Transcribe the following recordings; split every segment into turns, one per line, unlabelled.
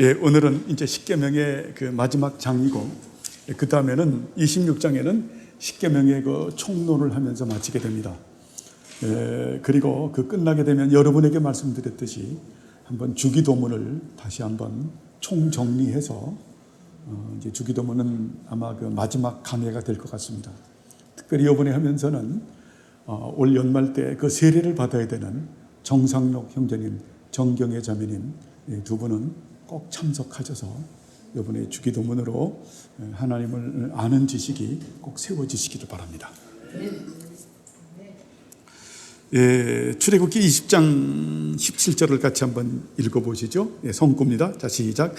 예, 오늘은 이제 십계명의 그 마지막 장이고, 그 다음에는 26장에는 십계명의 그 총론을 하면서 마치게 됩니다. 그리고 그 끝나게 되면 여러분에게 말씀드렸듯이 한번 주기도문을 다시 한번 총정리해서 이제 주기도문은 아마 그 마지막 강해가 될 것 같습니다. 특별히 이번에 하면서는 올 연말 때 그 세례를 받아야 되는 정상록 형제님, 정경애 자매님 두 분은 꼭 참석하셔서 이번에 주기도문으로 하나님을 아는 지식이 꼭 세워지시기를 바랍니다. 예, 출애굽기 20장 17절을 같이 한번 읽어보시죠. 예, 성구입니다. 자, 시작.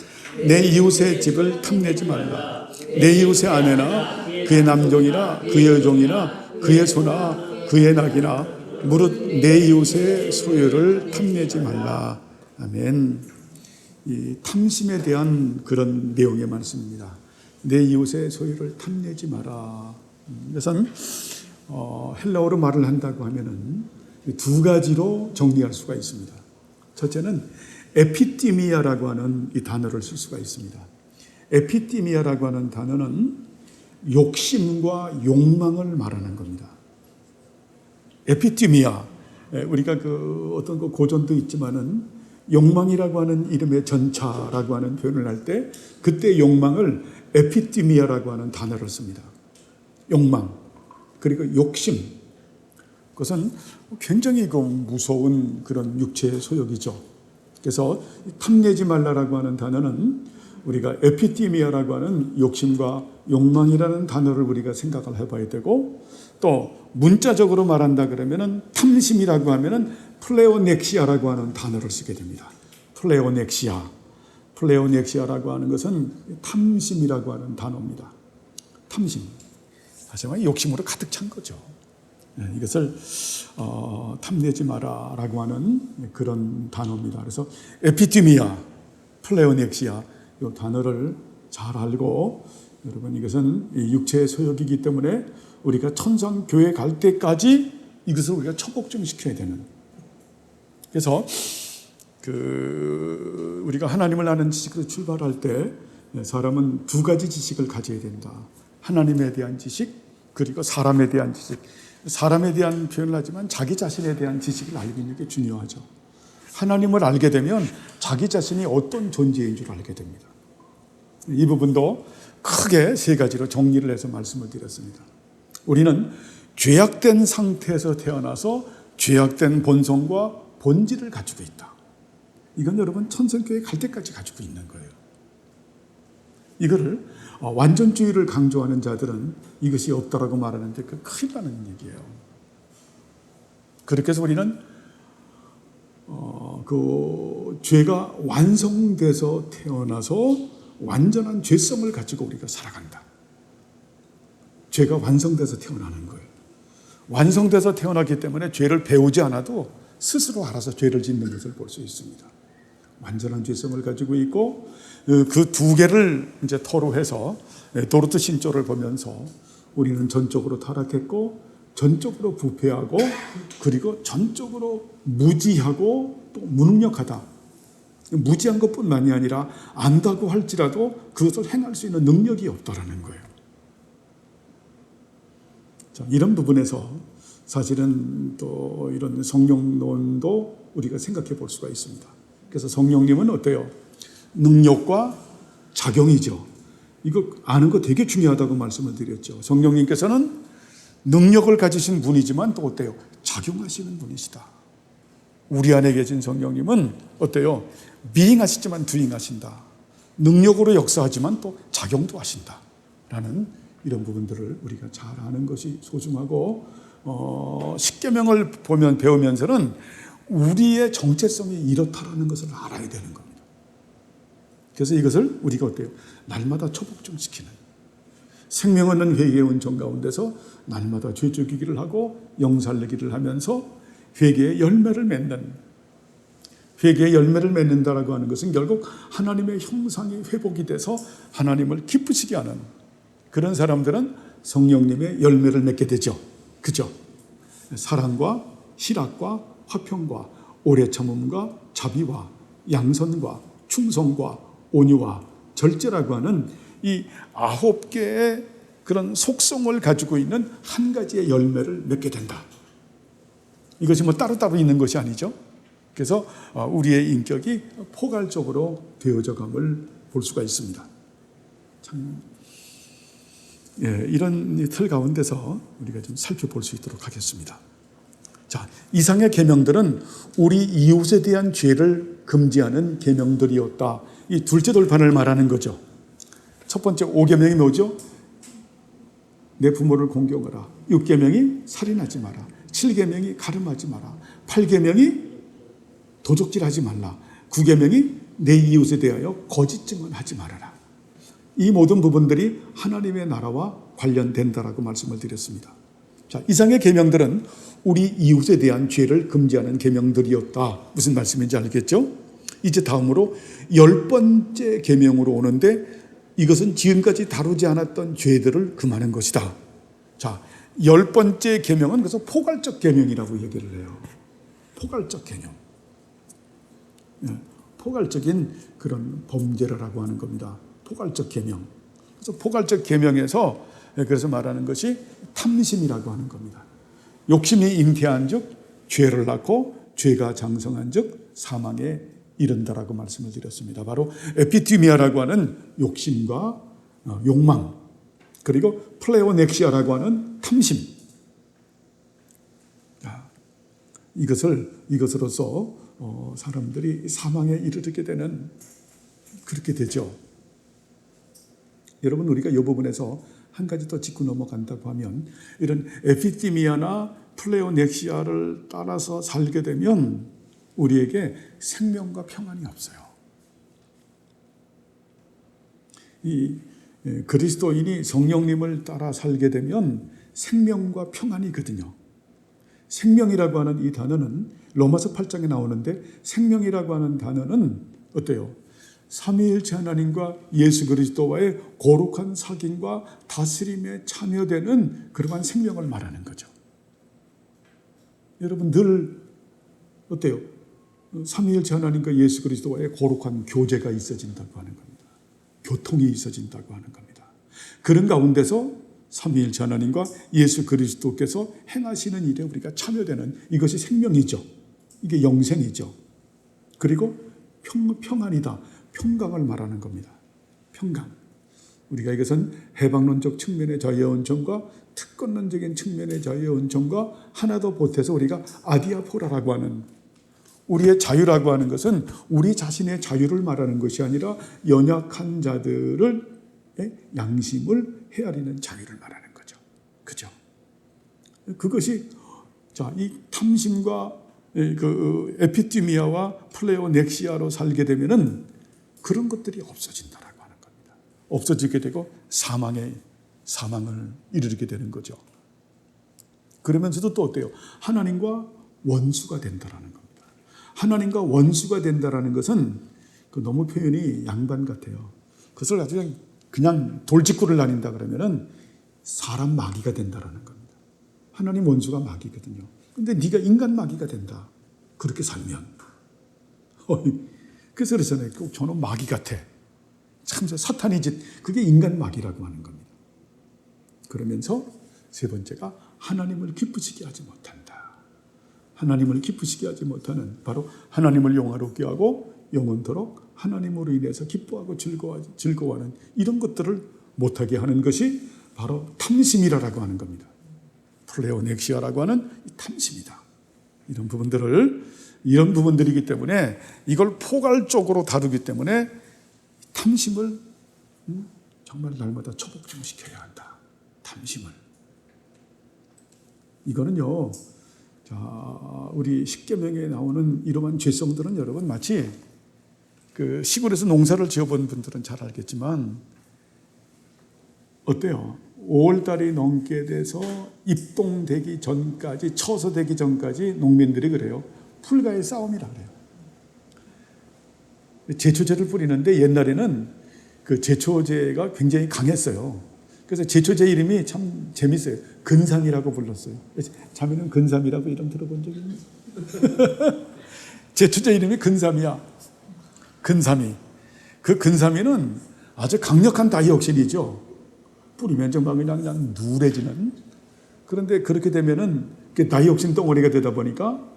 내 이웃의 집을 탐내지 말라. 내 이웃의 아내나 그의 남종이나 그의 여종이나 그의 소나 그의 낙이나 무릇 내 이웃의 소유를 탐내지 말라. 아멘. 이 탐심에 대한 그런 내용의 말씀입니다. 내 이웃의 소유를 탐내지 마라. 이것은 헬라어로 말을 한다고 하면은 두 가지로 정리할 수가 있습니다. 첫째는 에피티미아라고 하는 이 단어를 쓸 수가 있습니다. 에피티미아라고 하는 단어는 욕심과 욕망을 말하는 겁니다. 에피티미아, 우리가 그 어떤 그 고전도 있지만은 욕망이라고 하는 이름의 전차라고 하는 표현을 할 때 그때 욕망을 에피티미아라고 하는 단어를 씁니다. 욕망, 그리고 욕심. 그것은 굉장히 그 무서운 그런 육체의 소욕이죠. 그래서 탐내지 말라라고 하는 단어는 우리가 에피티미아라고 하는 욕심과 욕망이라는 단어를 우리가 생각을 해봐야 되고, 또 문자적으로 말한다 그러면은 탐심이라고 하면은 플레오넥시아라고 하는 단어를 쓰게 됩니다. 플레오넥시아라고 하는 것은 탐심이라고 하는 단어입니다. 탐심. 하지만 욕심으로 가득 찬 거죠. 이것을 탐내지 마라라고 하는 그런 단어입니다. 그래서 에피티미아, 플레오넥시아 이 단어를 잘 알고, 여러분 이것은 육체의 소욕이기 때문에 우리가 천상교회 갈 때까지 이것을 우리가 처복종시켜야 되는. 그래서 우리가 하나님을 아는 지식으로 출발할 때 사람은 두 가지 지식을 가져야 된다. 하나님에 대한 지식, 그리고 사람에 대한 지식. 사람에 대한 표현을 하지만 자기 자신에 대한 지식을 알고 있는 게 중요하죠. 하나님을 알게 되면 자기 자신이 어떤 존재인 줄 알게 됩니다. 이 부분도 크게 세 가지로 정리를 해서 말씀을 드렸습니다. 우리는 죄악된 상태에서 태어나서 죄악된 본성과 본질을 가지고 있다. 이건 여러분 천성교회 갈 때까지 가지고 있는 거예요. 이거를 완전주의를 강조하는 자들은 이것이 없다라고 말하는데 그 큰일 나는 얘기예요. 그렇게 해서 우리는 그 죄가 완성돼서 태어나서 완전한 죄성을 가지고 우리가 살아간다. 죄가 완성돼서 태어나는 거예요. 완성돼서 태어났기 때문에 죄를 배우지 않아도 스스로 알아서 죄를 짓는 것을 볼 수 있습니다. 완전한 죄성을 가지고 있고, 그 두 개를 이제 토로해서 도르트 신조를 보면서 우리는 전적으로 타락했고, 전적으로 부패하고, 그리고 전적으로 무지하고 또 무능력하다. 무지한 것뿐만이 아니라 안다고 할지라도 그것을 행할 수 있는 능력이 없다라는 거예요. 자, 이런 부분에서 사실은 또 이런 성령론도 우리가 생각해 볼 수가 있습니다. 그래서 성령님은 어때요? 능력과 작용이죠. 이거 아는 거 되게 중요하다고 말씀을 드렸죠. 성령님께서는 능력을 가지신 분이지만 또 어때요? 작용하시는 분이시다. 우리 안에 계신 성령님은 어때요? 미행하시지만 두행하신다. 능력으로 역사하지만 또 작용도 하신다. 라는 이런 부분들을 우리가 잘 아는 것이 소중하고, 십계명을 배우면서는 우리의 정체성이 이렇다라는 것을 알아야 되는 겁니다. 그래서 이것을 우리가 어때요? 날마다 초복종시키는, 생명 없는 회개의 온전 가운데서 날마다 죄 죽이기를 하고 영살내기를 하면서 회개의 열매를 맺는, 회개의 열매를 맺는다라고 하는 것은 결국 하나님의 형상이 회복이 돼서 하나님을 기쁘시게 하는 그런 사람들은 성령님의 열매를 맺게 되죠. 그죠? 사랑과 희락과 화평과 오래 참음과 자비와 양선과 충성과 온유와 절제라고 하는 이 9개의 그런 속성을 가지고 있는 한 가지의 열매를 맺게 된다. 이것이 뭐 따로따로 있는 것이 아니죠. 그래서 우리의 인격이 포괄적으로 되어져 감을 볼 수가 있습니다. 참, 이런 틀 가운데서 우리가 좀 살펴볼 수 있도록 하겠습니다. 자, 이상의 계명들은 우리 이웃에 대한 죄를 금지하는 계명들이었다. 이 둘째 돌판을 말하는 거죠. 첫 번째 5계명이 뭐죠? 내 부모를 공경하라. 6계명이 살인하지 마라. 7계명이 가늠하지 마라. 8계명이 도적질하지 말라. 9계명이 내 이웃에 대하여 거짓 증언하지 말아라. 이 모든 부분들이 하나님의 나라와 관련된다라고 말씀을 드렸습니다. 자, 이상의 계명들은 우리 이웃에 대한 죄를 금지하는 계명들이었다. 무슨 말씀인지 알겠죠? 이제 다음으로 10번째 계명으로 오는데 이것은 지금까지 다루지 않았던 죄들을 금하는 것이다. 자, 10번째 계명은 그래서 포괄적 계명이라고 얘기를 해요. 포괄적 계명. 포괄적인 그런 범죄라고 하는 겁니다. 포괄적 계명. 그래서 포괄적 계명에서 그래서 말하는 것이 탐심이라고 하는 겁니다. 욕심이 잉태한 즉 죄를 낳고 죄가 장성한 즉 사망에 이른다라고 말씀을 드렸습니다. 바로 에피티미아라고 하는 욕심과 욕망, 그리고 플레오넥시아라고 하는 탐심. 이것으로서 사람들이 사망에 이르게 되는, 그렇게 되죠. 여러분, 우리가 이 부분에서 한 가지 더 짚고 넘어간다고 하면, 이런 에피티미아나 플레오넥시아를 따라서 살게 되면 우리에게 생명과 평안이 없어요. 이 그리스도인이 성령님을 따라 살게 되면 생명과 평안이거든요. 생명이라고 하는 이 단어는 로마서 8장에 나오는데, 생명이라고 하는 단어는 어때요? 삼위일체 하나님과 예수 그리스도와의 거룩한 사귐과 다스림에 참여되는 그러한 생명을 말하는 거죠. 여러분 늘 어때요? 삼위일체 하나님과 예수 그리스도와의 거룩한 교제가 있어진다고 하는 겁니다. 교통이 있어진다고 하는 겁니다. 그런 가운데서 삼위일체 하나님과 예수 그리스도께서 행하시는 일에 우리가 참여되는, 이것이 생명이죠. 이게 영생이죠. 그리고 평안이다. 평강을 말하는 겁니다. 평강. 우리가 이것은 해방론적 측면의 자유의 온천과 특권론적인 측면의 자유의 온천과 하나 더 보태서 우리가 아디아포라라고 하는, 우리의 자유라고 하는 것은 우리 자신의 자유를 말하는 것이 아니라 연약한 자들을 양심을 헤아리는 자유를 말하는 거죠. 그죠? 그것이, 자, 이 탐심과 그 에피티미아와 플레오넥시아로 살게 되면은 그런 것들이 없어진다라고 하는 겁니다. 없어지게 되고 사망을 이르게 되는 거죠. 그러면서도 또 어때요? 하나님과 원수가 된다라는 겁니다. 하나님과 원수가 된다라는 것은 너무 표현이 양반 같아요. 그것을 아주 그냥 돌직구를 나뉜다 그러면은 사람 마귀가 된다라는 겁니다. 하나님 원수가 마귀거든요. 근데 네가 인간 마귀가 된다. 그렇게 살면. 그래서 그러잖아요. 저는 마귀 같아. 참 사탄의 짓. 그게 인간 마귀라고 하는 겁니다. 그러면서 세 번째가 하나님을 기쁘시게 하지 못한다. 하나님을 기쁘시게 하지 못하는, 바로 하나님을 영화롭게 하고 영원토록 하나님으로 인해서 기뻐하고 즐거워하는 이런 것들을 못하게 하는 것이 바로 탐심이라고 하는 겁니다. 플레오넥시아라고 하는 탐심이다. 이런 부분들이기 때문에 이걸 포괄적으로 다루기 때문에 탐심을 정말 날마다 초복 좀 시켜야 한다. 탐심을. 이거는요, 자, 우리 십계명에 나오는 이러한 죄성들은 여러분 마치 그 시골에서 농사를 지어본 분들은 잘 알겠지만 어때요? 5월달이 넘게 돼서 입동되기 전까지, 처서되기 전까지 농민들이 그래요. 풀과의 싸움이라 그래요. 제초제를 뿌리는데 옛날에는 그 제초제가 굉장히 강했어요. 그래서 제초제 이름이 참 재밌어요. 근삼이라고 불렀어요. 자매는 근삼이라고 이름 들어본 적이 있나요? 제초제 이름이 근삼이야. 근삼이. 그 근사미는 아주 강력한 다이옥신이죠. 뿌리면 정말 그냥 누래지는. 그런데 그렇게 되면은 다이옥신 덩어리가 되다 보니까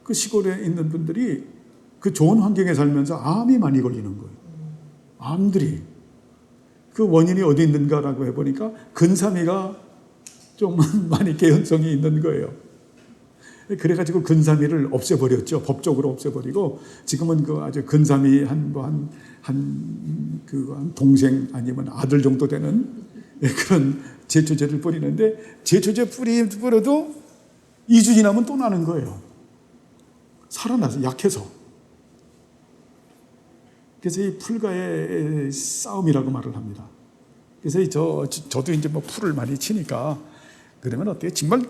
그 시골에 있는 분들이 그 좋은 환경에 살면서 암이 많이 걸리는 거예요. 암들이. 그 원인이 어디 있는가라고 해보니까 근사미가 좀 많이 개연성이 있는 거예요. 그래가지고 근사미를 없애버렸죠. 법적으로 없애버리고 지금은 그 아주 근사미 한 동생 아니면 아들 정도 되는 그런 제초제를 뿌리는데 제초제 뿌려도 2주 지나면 또 나는 거예요. 살아나서 약해서. 그래서 이 풀과의 싸움이라고 말을 합니다. 그래서 저도 이제 뭐 풀을 많이 치니까 그러면 어때요? 정말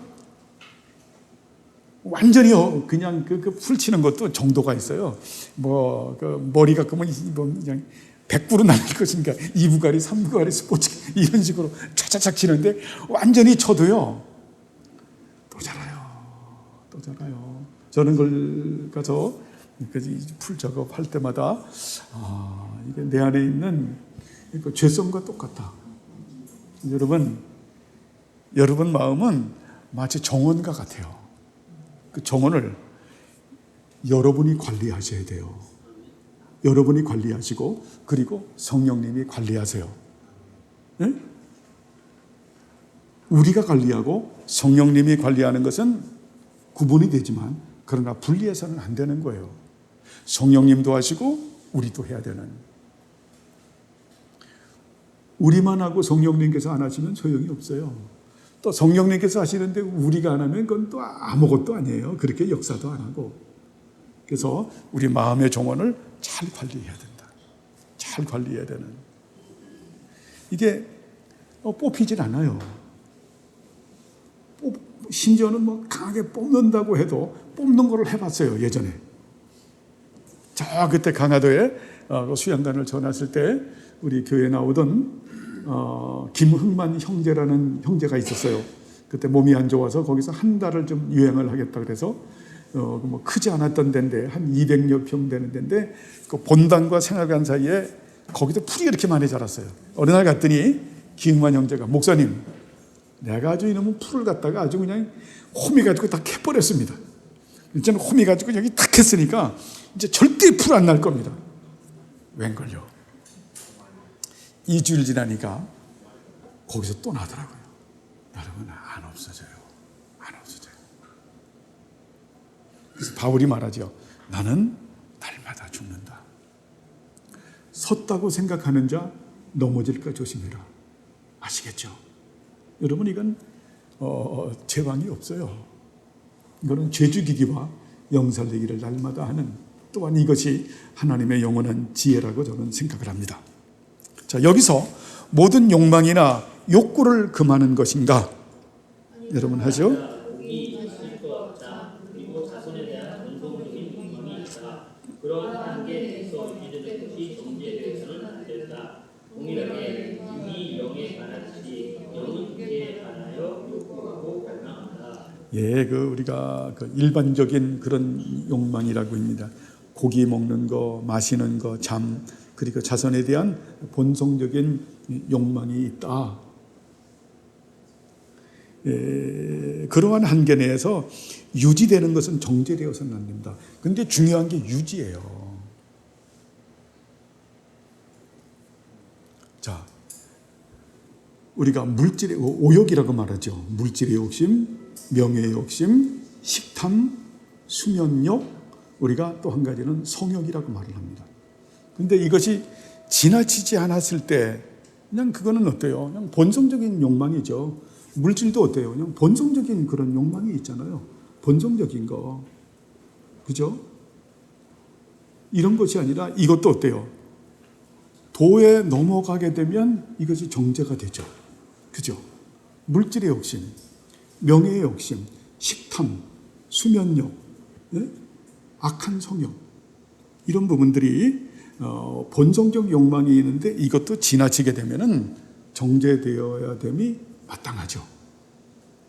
완전히 그냥 그 풀 치는 것도 정도가 있어요. 뭐 그 머리가 그러면 뭐 그냥 100구로 날릴 것인가 2부가리, 3부가리 스포츠 이런 식으로 차차착 치는데 완전히 쳐도요. 또 자라요. 또 자라요. 저는 그걸 가서 풀 작업할 때마다 이게 내 안에 있는 그 죄성과 똑같다. 여러분 마음은 마치 정원과 같아요. 그 정원을 여러분이 관리하셔야 돼요. 여러분이 관리하시고 그리고 성령님이 관리하세요. 네? 우리가 관리하고 성령님이 관리하는 것은 구분이 되지만 그러나 분리해서는 안 되는 거예요. 성령님도 하시고 우리도 해야 되는. 우리만 하고 성령님께서 안 하시면 소용이 없어요. 또 성령님께서 하시는데 우리가 안 하면 그건 또 아무것도 아니에요. 그렇게 역사도 안 하고. 그래서 우리 마음의 정원을 잘 관리해야 된다. 잘 관리해야 되는. 이게 뽑히질 않아요. 심지어는 뭐 강하게 뽑는다고 해도 뽑는 거를 해봤어요. 예전에. 그때 강화도에 수양단을 전했을 때 우리 교회에 나오던 김흥만 형제라는 형제가 있었어요. 그때 몸이 안 좋아서 거기서 한 달을 좀 유행을 하겠다 그래서 뭐 크지 않았던 데인데 한 200여 평 되는 데인데 그 본당과 생활관 사이에 거기도 풀이 이렇게 많이 자랐어요. 어느 날 갔더니 김흥만 형제가 목사님, 내가 아주 이놈은 풀을 갖다가 아주 그냥 호미 가지고 다 캐버렸습니다. 이제는 호미 가지고 여기 탁 했으니까 이제 절대 풀 안 날 겁니다. 웬걸요? 2주일 지나니까 거기서 또 나더라고요. 여러분 안 없어져요. 안 없어져요. 그래서 바울이 말하죠. 나는 날마다 죽는다. 섰다고 생각하는 자 넘어질까 조심해라. 아시겠죠? 여러분 이건 제왕이 없어요. 이거는 죄죽이기와 영살리기를 날마다 하는 또한 이것이 하나님의 영원한 지혜라고 저는 생각을 합니다. 자, 여기서 모든 욕망이나 욕구를 금하는 것인가? 여러분 하죠? 그런 한계에서 유지되는 것이 정죄되어서는 안 된다. 동일하게 육이 영에 관하듯이 영은 육에 관하여 욕구하고 갈망한다. 예, 우리가 일반적인 그런 욕망이라고 합니다. 고기 먹는 거, 마시는 거, 잠, 그리고 자선에 대한 본성적인 욕망이 있다. 그러한 한계 내에서 유지되는 것은 정죄되어서는 안 됩니다. 그런데 중요한 게 유지예요. 자, 우리가 물질의 오욕이라고 말하죠. 물질의 욕심, 명예의 욕심, 식탐, 수면욕, 우리가 또 한 가지는 성욕이라고 말을 합니다. 그런데 이것이 지나치지 않았을 때 그냥 그거는 어때요? 그냥 본성적인 욕망이죠. 물질도 어때요? 그냥 본성적인 그런 욕망이 있잖아요. 본성적인 거. 그죠? 이런 것이 아니라 이것도 어때요? 도에 넘어가게 되면 이것이 정죄가 되죠. 그죠? 물질의 욕심, 명예의 욕심, 식탐, 수면욕, 네? 악한 성욕, 이런 부분들이 본성적 욕망이 있는데 이것도 지나치게 되면은 정죄되어야 됨이 마땅하죠.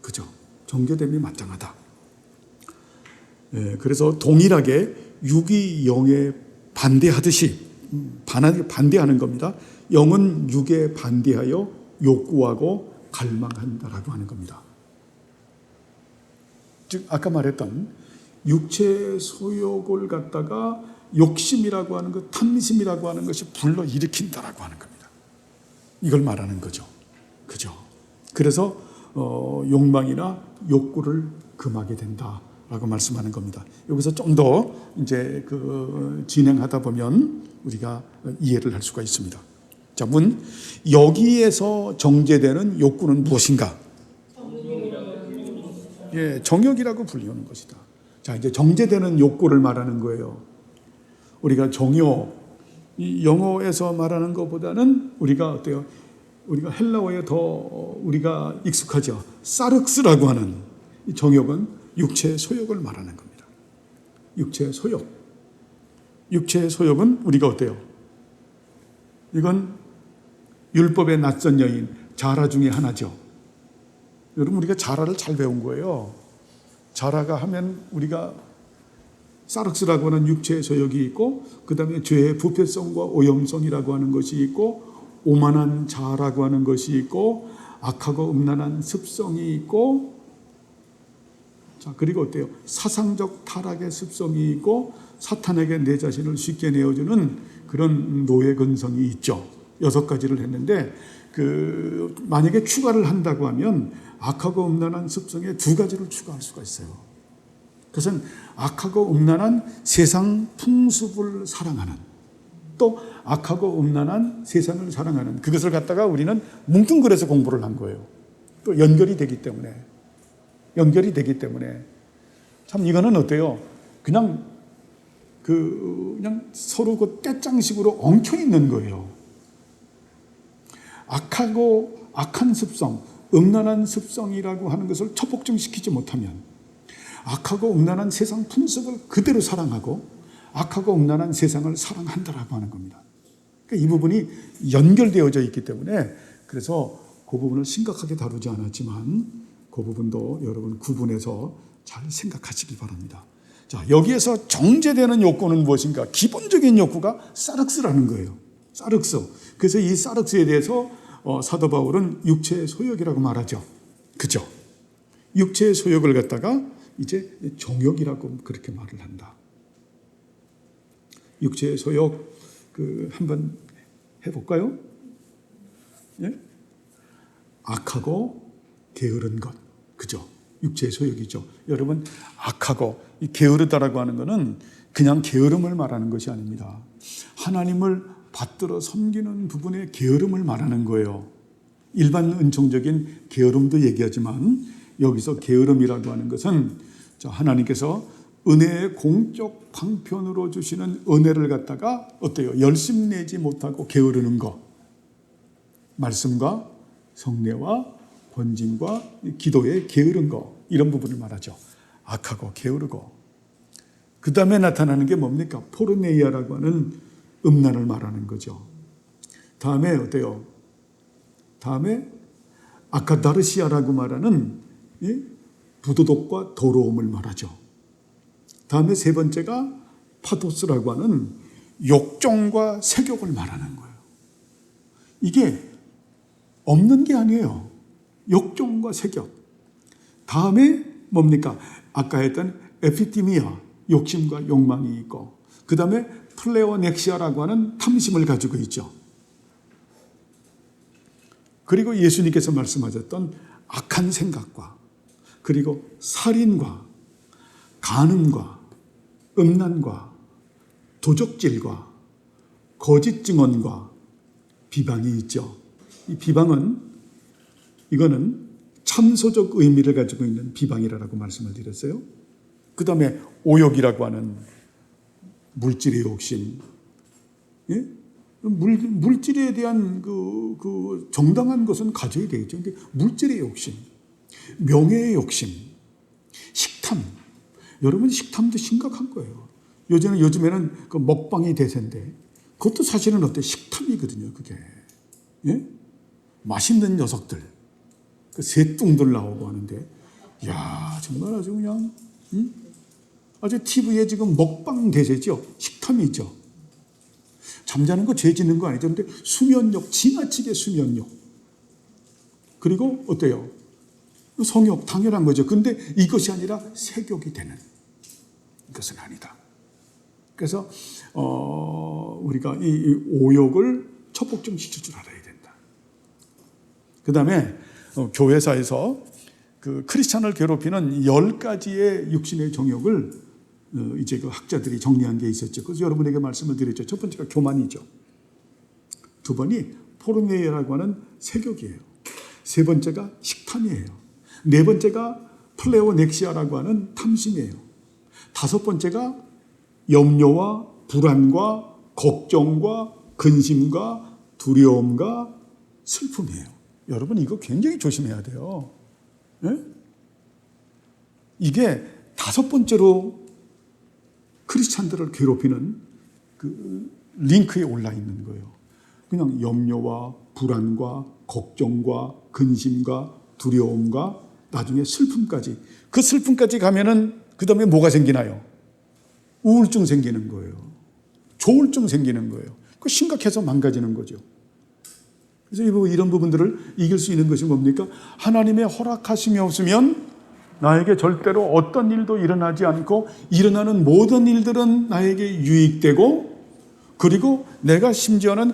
그죠? 정죄됨이 마땅하다. 그래서 동일하게 육이 영에 반대하듯이 반대하는 겁니다. 영은 육에 반대하여 욕구하고 갈망한다라고 하는 겁니다. 즉 아까 말했던 육체의 소욕을 갖다가 욕심이라고 하는 것, 탐심이라고 하는 것이 불러일으킨다라고 하는 겁니다. 이걸 말하는 거죠. 그죠? 그래서 욕망이나 욕구를 금하게 된다라고 말씀하는 겁니다. 여기서 좀 더 이제 진행하다 보면 우리가 이해를 할 수가 있습니다. 자, 여기에서 정죄되는 욕구는 무엇인가? 예, 정욕이라고 불리우는 것이다. 자, 이제 정죄되는 욕구를 말하는 거예요. 우리가 정욕, 이 영어에서 말하는 것보다는 우리가 어때요? 우리가 헬라어에 더 우리가 익숙하죠. 사륵스라고 하는 이 정욕은 육체의 소욕을 말하는 겁니다. 육체의 소욕. 육체의 소욕은 우리가 어때요? 이건 율법의 낯선 여인, 자라 중에 하나죠. 여러분, 우리가 자라를 잘 배운 거예요. 자라가 하면 우리가 사륵스라고 하는 육체의 소욕이 있고, 그 다음에 죄의 부패성과 오염성이라고 하는 것이 있고, 오만한 자라고 하는 것이 있고, 악하고 음란한 습성이 있고, 자, 그리고 어때요? 사상적 타락의 습성이 있고, 사탄에게 내 자신을 쉽게 내어주는 그런 노예 근성이 있죠. 6가지를 했는데, 만약에 추가를 한다고 하면 악하고 음란한 습성에 2가지를 추가할 수가 있어요. 그것은 악하고 음란한 세상 풍습을 사랑하는, 또 악하고 음란한 세상을 사랑하는, 그것을 갖다가 우리는 뭉뚱그려서 공부를 한 거예요. 또 연결이 되기 때문에 참 이거는 어때요? 그냥 서로 떼짱식으로 엉켜 있는 거예요. 악한 습성, 음란한 습성이라고 하는 것을 처복증시키지 못하면 악하고 음란한 세상 풍습을 그대로 사랑하고 악하고 음란한 세상을 사랑한다라고 하는 겁니다. 그러니까 이 부분이 연결되어져 있기 때문에, 그래서 그 부분을 심각하게 다루지 않았지만 그 부분도 여러분 구분해서 잘 생각하시기 바랍니다. 자, 여기에서 정죄되는 욕구는 무엇인가? 기본적인 욕구가 사륵스라는 거예요. 사륵스. 그래서 이 사륵스에 대해서 사도 바울은 육체의 소욕이라고 말하죠. 그죠? 육체의 소욕을 갖다가 이제 정욕이라고 그렇게 말을 한다. 육체의 소욕 한번 해볼까요? 예? 악하고 게으른 것, 그죠? 육체의 소욕이죠. 여러분, 악하고 게으르다라고 하는 것은 그냥 게으름을 말하는 것이 아닙니다. 하나님을 받들어 섬기는 부분의 게으름을 말하는 거예요. 일반 은총적인 게으름도 얘기하지만 여기서 게으름이라고 하는 것은 하나님께서 은혜의 공적 방편으로 주시는 은혜를 갖다가 어때요? 열심내지 못하고 게으르는 것. 말씀과 성례와 번짐과 기도에 게으른 것. 이런 부분을 말하죠. 악하고 게으르고. 그 다음에 나타나는 게 뭡니까? 포르네이아라고 하는 음란을 말하는 거죠. 다음에 어때요? 다음에 아카다르시아라고 말하는 부도덕과 더러움을 말하죠. 다음에 3번째가 파도스라고 하는 욕정과 색욕을 말하는 거예요. 이게 없는 게 아니에요. 욕정과 색욕. 다음에 뭡니까? 아까 했던 에피티미아, 욕심과 욕망이 있고, 그 다음에 플레오넥시아라고 하는 탐심을 가지고 있죠. 그리고 예수님께서 말씀하셨던 악한 생각과, 그리고 살인과 간음과 음란과 도적질과 거짓 증언과 비방이 있죠. 이 비방은, 이거는 참소적 의미를 가지고 있는 비방이라고 말씀을 드렸어요. 그 다음에 오욕이라고 하는 물질의 욕심, 예? 물질에 대한 그 정당한 것은 가져야 되겠죠. 근데 물질의 욕심, 명예의 욕심, 식탐. 여러분, 식탐도 심각한 거예요. 요즘에는 그 먹방이 대세인데, 그것도 사실은 어때? 식탐이거든요, 그게. 예? 맛있는 녀석들, 그 새뚱들 나오고 하는데, 야, 정말 아주 그냥, 아주 TV에 지금 먹방 대세죠. 식탐이죠. 잠자는 거 죄 짓는 거 아니죠. 근데 수면욕, 지나치게 수면욕. 그리고 어때요? 성욕, 당연한 거죠. 근데 이것이 아니라 세욕이 되는 것은 아니다. 그래서 우리가 이 오욕을 첩복종시킬 줄 알아야 된다. 그 다음에 교회사에서 그 크리스찬을 괴롭히는 10가지의 육신의 정욕을 이제 그 학자들이 정리한 게 있었죠. 그래서 여러분에게 말씀을 드렸죠. 첫 번째가 교만이죠. 두 번이 포르네이라고 하는 세욕이에요. 세 번째가 식탐이에요. 네 번째가 플레오넥시아라고 하는 탐심이에요. 다섯 번째가 염려와 불안과 걱정과 근심과 두려움과 슬픔이에요. 여러분 이거 굉장히 조심해야 돼요. 네? 이게 다섯 번째로 크리스찬들을 괴롭히는 그 링크에 올라 있는 거예요. 그냥 염려와 불안과 걱정과 근심과 두려움과 나중에 슬픔까지. 그 슬픔까지 가면은 그 다음에 뭐가 생기나요? 우울증 생기는 거예요. 조울증 생기는 거예요. 그 심각해서 망가지는 거죠. 그래서 이런 부분들을 이길 수 있는 것이 뭡니까? 하나님의 허락하심이 없으면 나에게 절대로 어떤 일도 일어나지 않고 일어나는 모든 일들은 나에게 유익되고 그리고 내가 심지어는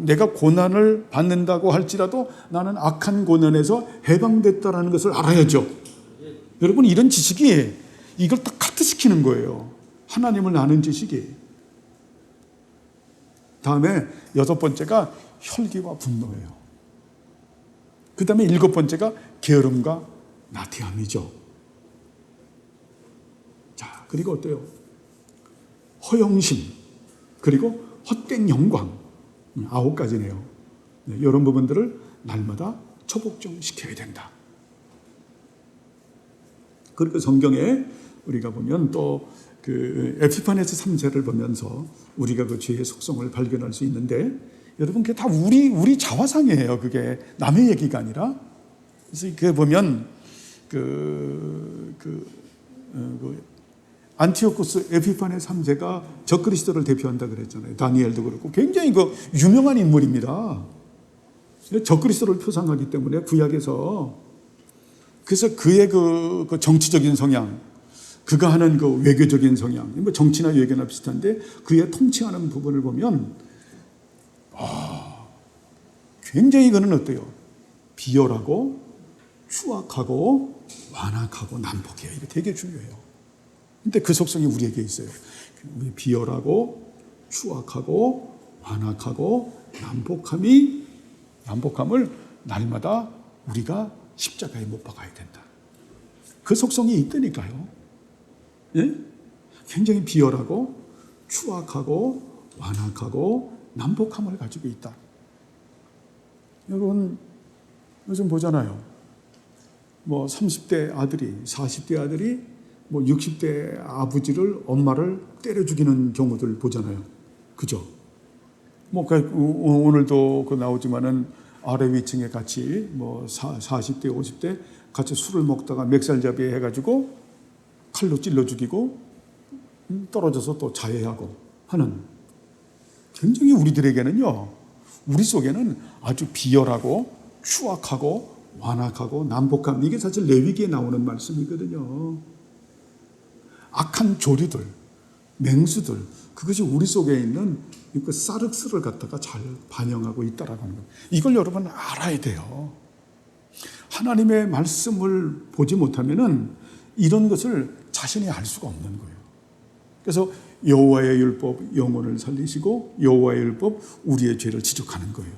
내가 고난을 받는다고 할지라도 나는 악한 고난에서 해방됐다라는 것을 알아야죠. 여러분 이런 지식이 이걸 딱 카트시키는 거예요. 하나님을 아는 지식이. 다음에 여섯 번째가 혈기와 분노예요. 그 다음에 일곱 번째가 게으름과 나태함이죠. 자, 그리고 어때요? 허영심, 그리고 헛된 영광. 9가지네요. 네, 이런 부분들을 날마다 처복종시켜야 된다. 그리고 성경에 우리가 보면 또 그 에피파네스 3세를 보면서 우리가 그 죄의 속성을 발견할 수 있는데 여러분 그게 다 우리 자화상이에요. 그게 남의 얘기가 아니라. 그래서 그 보면 안티오코스 에피파네 3세가 적그리스도를 대표한다 그랬잖아요. 다니엘도 그렇고 굉장히 그 유명한 인물입니다. 적그리스도를 표상하기 때문에 구약에서 그래서 그의 그 정치적인 성향, 그가 하는 그 외교적인 성향, 뭐 정치나 외교나 비슷한데 그의 통치하는 부분을 보면 굉장히 그는 어때요? 비열하고 추악하고 완악하고 난폭해요. 이게 되게 중요해요. 근데 그 속성이 우리에게 있어요. 비열하고 추악하고 완악하고 난폭함을 날마다 우리가 십자가에 못 박아야 된다. 그 속성이 있다니까요. 예? 굉장히 비열하고 추악하고 완악하고 난폭함을 가지고 있다. 여러분 요즘 보잖아요. 뭐 30대 아들이 40대 아들이 뭐 60대 아버지를 엄마를 때려 죽이는 경우들 보잖아요. 그죠? 뭐 오늘도 그 나오지만은 아래 위층에 같이 뭐 40대 50대 같이 술을 먹다가 멱살잡이 해가지고 칼로 찔러 죽이고 떨어져서 또 자해하고 하는 굉장히 우리들에게는요. 우리 속에는 아주 비열하고 추악하고 완악하고 난폭함 이게 사실 레위기에 나오는 말씀이거든요. 악한 조류들, 맹수들 그것이 우리 속에 있는 그 사륵스를 갖다가 잘 반영하고 있다라고 하는 거예요. 이걸 여러분 알아야 돼요. 하나님의 말씀을 보지 못하면은 이런 것을 자신이 알 수가 없는 거예요. 그래서 여호와의 율법 영혼을 살리시고 여호와의 율법 우리의 죄를 지적하는 거예요.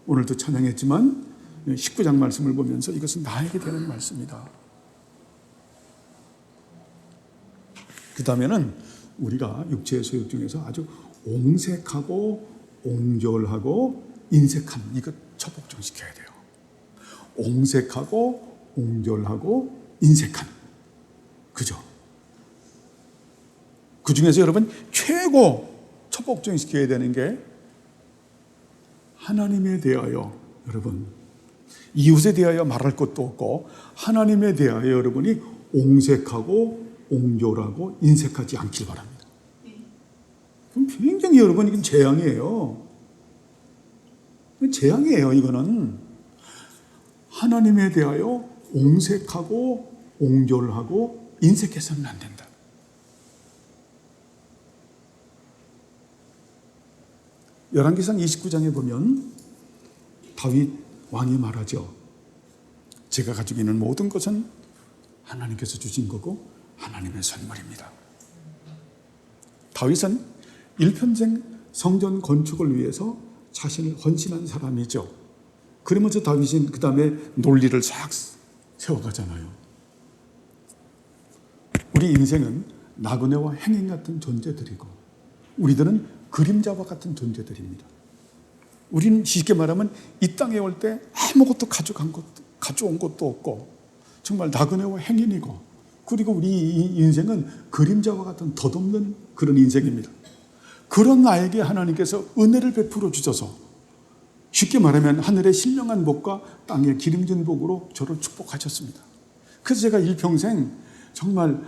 오늘도 찬양했지만 19장 말씀을 보면서 이것은 나에게 되는 말씀이다. 그 다음에는 우리가 육체의 소욕 중에서 아주 옹색하고 옹졸하고 인색한 이것 처복종시켜야 돼요. 옹색하고 옹졸하고 인색한 그죠? 그 중에서 여러분 최고 처복종시켜야 되는 게 하나님에 대하여 여러분 이웃에 대하여 말할 것도 없고 하나님에 대하여 여러분이 옹색하고 옹졸하고 인색하지 않길 바랍니다. 그럼 굉장히 여러분 이건 재앙이에요. 재앙이에요. 이거는 하나님에 대하여 옹색하고 옹졸하고 인색해서는 안 된다. 열왕기상 29장에 보면 다윗 왕이 말하죠. 제가 가지고 있는 모든 것은 하나님께서 주신 거고 하나님의 선물입니다. 다윗은 일평생 성전 건축을 위해서 자신을 헌신한 사람이죠. 그러면서 다윗은 그 다음에 논리를 싹 세워가잖아요. 우리 인생은 나그네와 행인 같은 존재들이고 우리들은 그림자와 같은 존재들입니다. 우리는 쉽게 말하면 이 땅에 올 때 아무것도 가져온 것도 없고 정말 나그네와 행인이고 그리고 우리 인생은 그림자와 같은 덧없는 그런 인생입니다. 그런 나에게 하나님께서 은혜를 베풀어 주셔서 쉽게 말하면 하늘의 신령한 복과 땅의 기름진 복으로 저를 축복하셨습니다. 그래서 제가 일평생 정말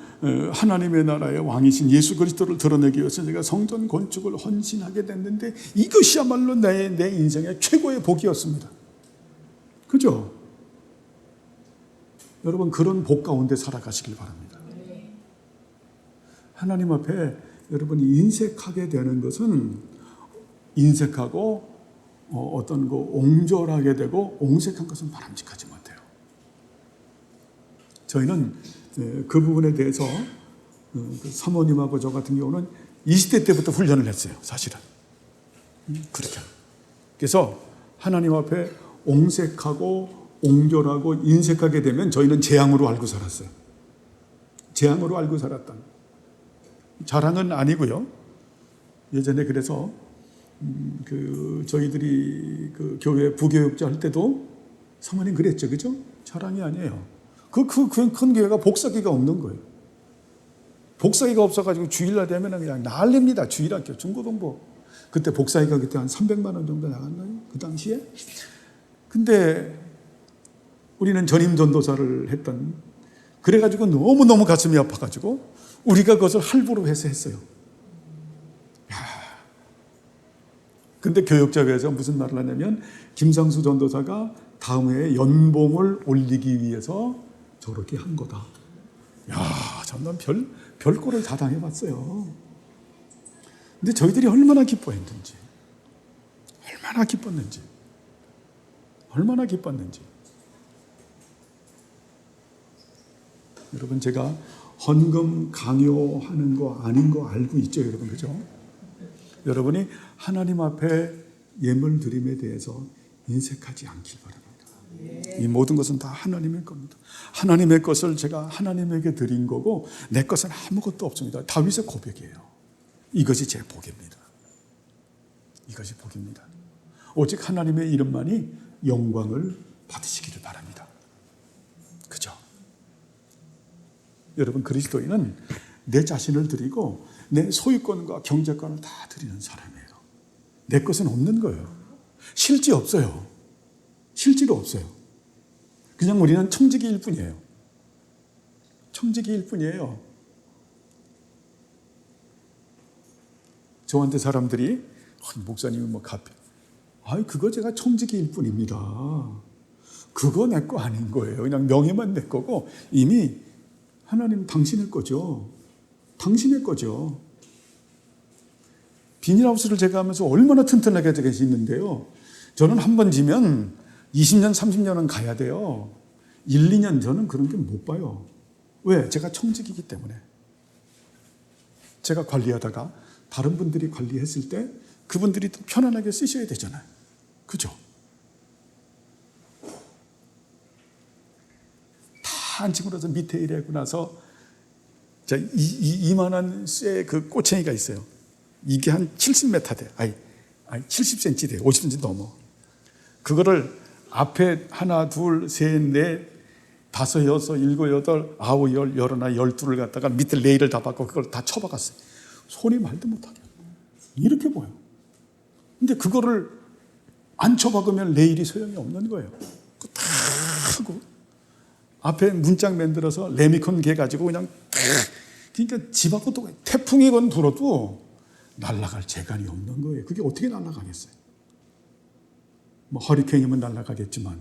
하나님의 나라의 왕이신 예수 그리스도를 드러내기 위해서 제가 성전 건축을 헌신하게 됐는데 이것이야말로 내 인생의 최고의 복이었습니다. 그죠? 여러분 그런 복 가운데 살아가시길 바랍니다. 하나님 앞에 여러분이 인색하게 되는 것은 인색하고 어떤 그 옹졸하게 되고 옹색한 것은 바람직하지 못해요. 저희는 그 부분에 대해서 사모님하고 저 같은 경우는 20대 때부터 훈련을 했어요. 사실은 그렇게. 그래서 하나님 앞에 옹색하고 옹졸하고 인색하게 되면 저희는 재앙으로 알고 살았어요. 재앙으로 알고 살았다. 자랑은 아니고요. 예전에 그래서 저희들이 그 교회 부교육자 할 때도 사모님 그랬죠, 그죠? 자랑이 아니에요. 큰 교회가 복사기가 없는 거예요. 복사기가 없어가지고 주일날 되면 그냥 난립니다. 주일학교, 중고등부. 그때 복사기가 그때 한 300만 원 정도 나갔나요? 그 당시에? 근데 우리는 전임 전도사를 했던, 그래가지고 너무너무 가슴이 아파가지고 우리가 그것을 할부로 해서 했어요. 근데 교육자회에서 무슨 말을 하냐면 김상수 전도사가 다음 해에 연봉을 올리기 위해서 저렇게 한 거다. 야, 정말 별거를 다 당해봤어요. 근데 저희들이 얼마나 기뻐했는지, 얼마나 기뻤는지. 여러분 제가 헌금 강요하는 거 아닌 거 알고 있죠, 여러분, 그죠? 여러분이 하나님 앞에 예물 드림에 대해서 인색하지 않길 바랍니다. 이 모든 것은 다 하나님의 겁니다. 하나님의 것을 제가 하나님에게 드린 거고 내 것은 아무것도 없습니다. 다윗의 고백이에요. 이것이 제 복입니다. 이것이 복입니다. 오직 하나님의 이름만이 영광을 받으시기를 바랍니다. 그죠? 여러분 그리스도인은 내 자신을 드리고 내 소유권과 경제권을 다 드리는 사람이에요. 내 것은 없는 거예요. 실지 없어요. 실지로 없어요. 그냥 우리는 청지기일 뿐이에요. 청지기일 뿐이에요. 저한테 사람들이 목사님은 뭐 갚여. 그거 제가 청지기일 뿐입니다. 그거 내 거 아닌 거예요. 그냥 명예만 내 거고 이미 하나님 당신의 거죠. 당신의 거죠. 비닐하우스를 제가 하면서 얼마나 튼튼하게 되어 있는데요. 저는 한 번 지면 20년, 30년은 가야 돼요. 1, 2년 저는 그런 게 못 봐요. 왜? 제가 청직이기 때문에. 제가 관리하다가 다른 분들이 관리했을 때 그분들이 또 편안하게 쓰셔야 되잖아요. 그죠? 다 안치고 나서 밑에 일하고 나서 이만한 쇠 그 꼬챙이가 있어요. 이게 한 70m 돼. 70cm 돼. 50cm 넘어. 그거를 앞에 하나, 둘, 셋, 넷, 다섯, 여섯, 일곱, 여덟, 아홉, 열, 열하나, 열둘을 갖다가 밑에 레일을 다 받고 그걸 다 쳐박았어요. 손이 말도 못하게. 이렇게 보여. 근데 그거를 안 쳐박으면 레일이 소용이 없는 거예요. 다 하고 앞에 문짝 만들어서 레미콘 개 가지고 그냥 그러니까 집 앞도 태풍이 건 불어도 날아갈 재간이 없는 거예요. 그게 어떻게 날아가겠어요? 뭐 허리케인이면 날아가겠지만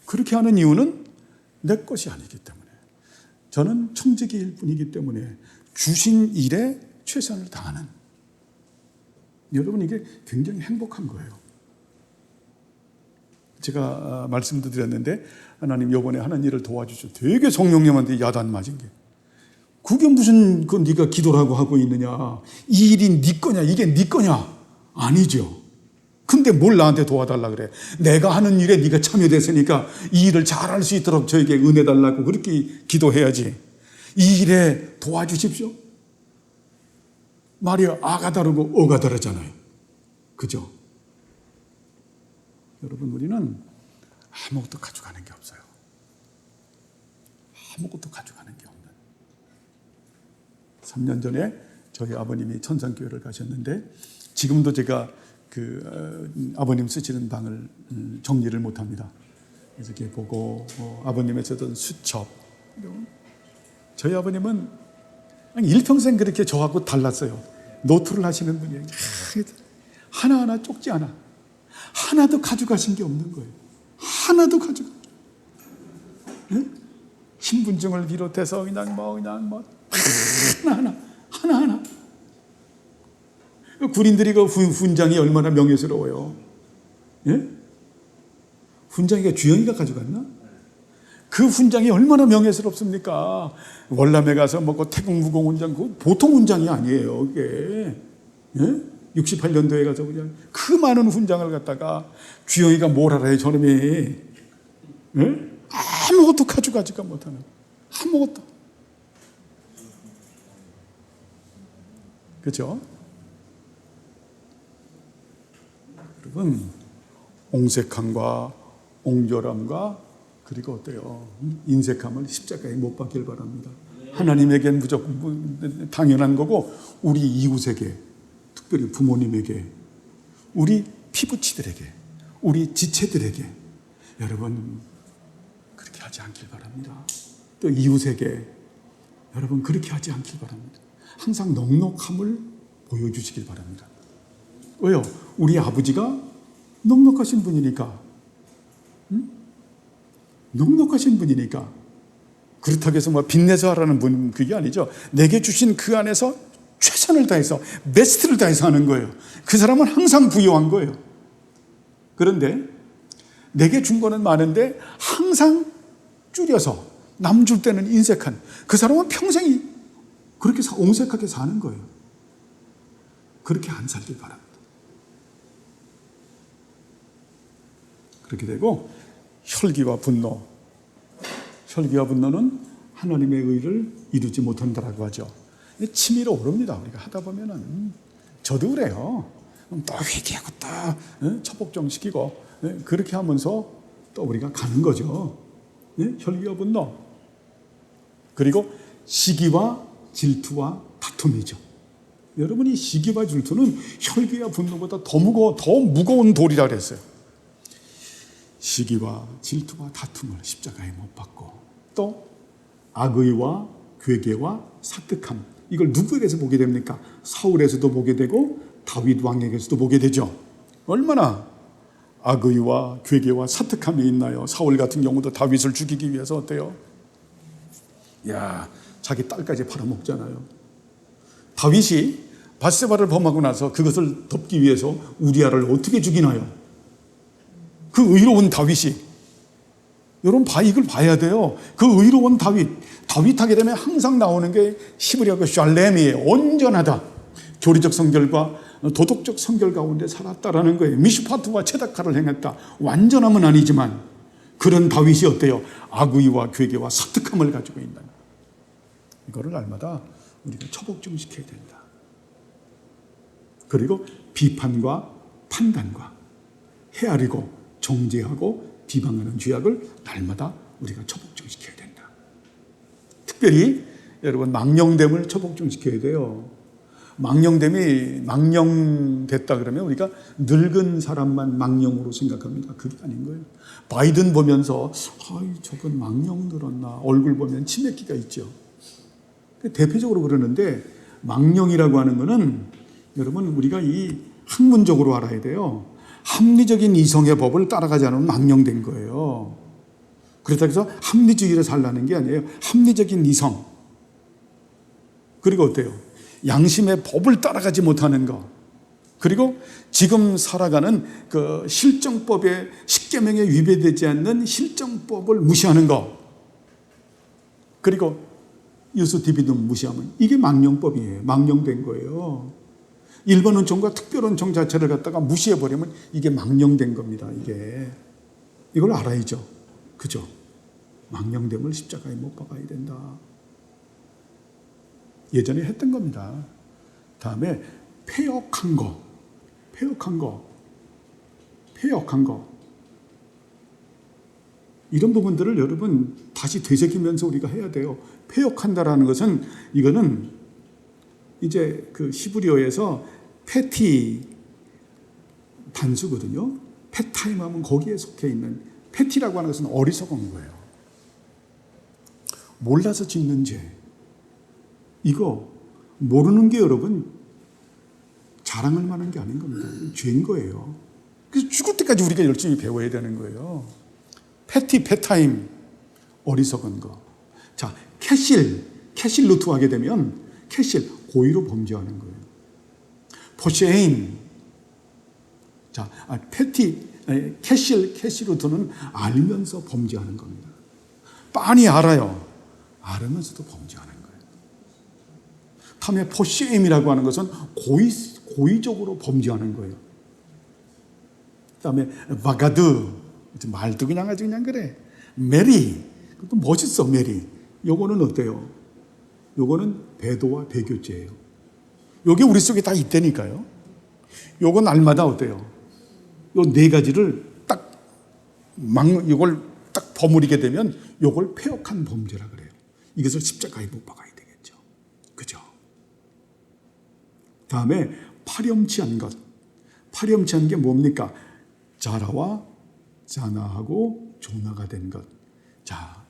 그렇게 하는 이유는 내 것이 아니기 때문에 저는 청지기일 뿐이기 때문에 주신 일에 최선을 다하는 여러분 이게 굉장히 행복한 거예요. 제가 말씀도 드렸는데 하나님 이번에 하는 일을 도와주셔. 되게 성령님한테 야단 맞은 게 그게 무슨 그 네가 기도라고 하고 있느냐. 이 일이 네 거냐 이게 네 거냐. 아니죠. 근데 뭘 나한테 도와달라 그래. 내가 하는 일에 네가 참여됐으니까 이 일을 잘할 수 있도록 저에게 은혜 달라고 그렇게 기도해야지. 이 일에 도와주십시오. 말이 아가 다르고 어가 다르잖아요. 그죠? 여러분 우리는 아무것도 가져가는 게 없어요. 아무것도 가져가는 게 없는. 3년 전에 저희 아버님이 천상교회를 가셨는데 지금도 제가 아버님 쓰시는 방을 정리를 못합니다. 그래서 이렇게 보고 아버님의 쓰던 수첩. 저희 아버님은 일평생 그렇게 저하고 달랐어요. 노트를 하시는 분이에요. 하나하나 쪽지 하나. 하나도 가져가신 게 없는 거예요. 하나도 가져가. 네? 신분증을 비롯해서 그냥 하나하나. 군인들이 그 훈장이 얼마나 명예스러워요. 예? 훈장이가 주영이가 가져갔나? 그 훈장이 얼마나 명예스럽습니까? 월남에 가서 그 태국 무공 훈장, 그 보통 훈장이 아니에요, 그게. 예? 68년도에 가서 그냥 그 많은 훈장을 갖다가 주영이가 뭘 알아요, 저놈이. 예? 아무것도 가져가지가 못하는. 아무것도. 그렇죠? 여러분, 옹색함과 옹졸함과 그리고 어때요? 인색함을 십자가에 못 박길 바랍니다. 하나님에겐 무조건 당연한 거고 우리 이웃에게, 특별히 부모님에게, 우리 피부치들에게, 우리 지체들에게 여러분 그렇게 하지 않길 바랍니다. 또 이웃에게 여러분 그렇게 하지 않길 바랍니다. 항상 넉넉함을 보여주시길 바랍니다. 왜요? 우리 아버지가 넉넉하신 분이니까. 넉넉하신 분이니까. 그렇다고 해서 빚내서 하라는 분 그게 아니죠. 내게 주신 그 안에서 최선을 다해서 베스트를 다해서 하는 거예요. 그 사람은 항상 부유한 거예요. 그런데 내게 준 거는 많은데 항상 줄여서 남 줄 때는 인색한 그 사람은 평생이 그렇게 옹색하게 사는 거예요. 그렇게 안 살길 바랍니다. 그렇게 되고 혈기와 분노는 하나님의 의를 이루지 못한다라고 하죠. 치밀어 오릅니다. 우리가 하다 보면은 저도 그래요. 또 회개하고 또 처복종시키고 그렇게 하면서 또 우리가 가는 거죠. 혈기와 분노. 그리고 시기와 질투와 다툼이죠. 여러분이 시기와 질투는 혈기와 분노보다 더 무거운 돌이라 그랬어요. 시기와 질투와 다툼을 십자가에 못 박고 또 악의와 괴계와 사특함 이걸 누구에게서 보게 됩니까? 사울에서도 보게 되고 다윗 왕에게서도 보게 되죠. 얼마나 악의와 괴계와 사특함이 있나요? 사울 같은 경우도 다윗을 죽이기 위해서 어때요? 자기 딸까지 팔아먹잖아요. 다윗이 밧세바를 범하고 나서 그것을 덮기 위해서 우리아를 어떻게 죽이나요? 그 의로운 다윗이 여러분 이걸 봐야 돼요. 그 의로운 다윗하게 되면 항상 나오는 게 히브리어가 샬렘이에요. 온전하다. 교리적 성결과 도덕적 성결 가운데 살았다라는 거예요. 미슈파트와 체다카를 행했다. 완전함은 아니지만 그런 다윗이 어때요? 악의와 괴계와 사특함을 가지고 있는 이거를 날마다 우리가 처복종시켜야 된다. 그리고 비판과 판단과 헤아리고 정죄하고 비방하는 죄악을 날마다 우리가 처복종시켜야 된다. 특별히 여러분 망령됨을 처복종시켜야 돼요. 망령됐다 그러면 우리가 늙은 사람만 망령으로 생각합니다. 그게 아닌 거예요. 바이든 보면서 저건 망령 들었나 얼굴 보면 치맥기가 있죠. 대표적으로 그러는데 망령이라고 하는 거는 여러분, 우리가 이 학문적으로 알아야 돼요. 합리적인 이성의 법을 따라가지 않으면 망령된 거예요. 그렇다고 해서 합리주의를 살라는 게 아니에요. 합리적인 이성. 그리고 어때요? 양심의 법을 따라가지 못하는 것. 그리고 지금 살아가는 그 실정법의 십계명에 위배되지 않는 실정법을 무시하는 것. 그리고 유스 디비듬 무시하면 이게 망령법이에요. 망령된 거예요. 일반 은총과 특별 은총 자체를 갖다가 무시해버리면 이게 망령된 겁니다. 이걸 알아야죠. 그죠? 망령됨을 십자가에 못 박아야 된다. 예전에 했던 겁니다. 다음에 폐역한 거. 이런 부분들을 여러분 다시 되새기면서 우리가 해야 돼요. 폐역한다라는 것은 이거는 이제 그 히브리어에서 패티 단수거든요. 패타임 하면 거기에 속해 있는 패티라고 하는 것은 어리석은 거예요. 몰라서 짓는 죄. 이거 모르는 게 여러분 자랑할 만한 게 아닌 겁니다. 죄인 거예요. 그래서 죽을 때까지 우리가 열심히 배워야 되는 거예요. 패타임, 어리석은 거. 자, 캐실 루트 하게 되면 캐실, 고의로 범죄하는 거예요. 포쉐임. 자, 캐실 루트는 알면서 범죄하는 겁니다. 빤히 알아요. 알으면서도 범죄하는 거예요. 다음에 포쉐임이라고 하는 것은 고의적으로 범죄하는 거예요. 그다음에 바가드, 말도 그냥 아주 그냥 그래. 메리, 그것도 멋있어. 메리. 요거는 어때요? 요거는 배도와 배교죄예요. 요게 우리 속에 다 있다니까요. 요거 날마다 어때요? 요 네 가지를 이걸 딱 버무리게 되면 요걸 폐역한 범죄라 그래요. 이것을 십자가에 못 박아야 되겠죠. 그죠? 다음에 파렴치한 것. 파렴치한 게 뭡니까? 자라와 자나하고 조나가 된 것. 자,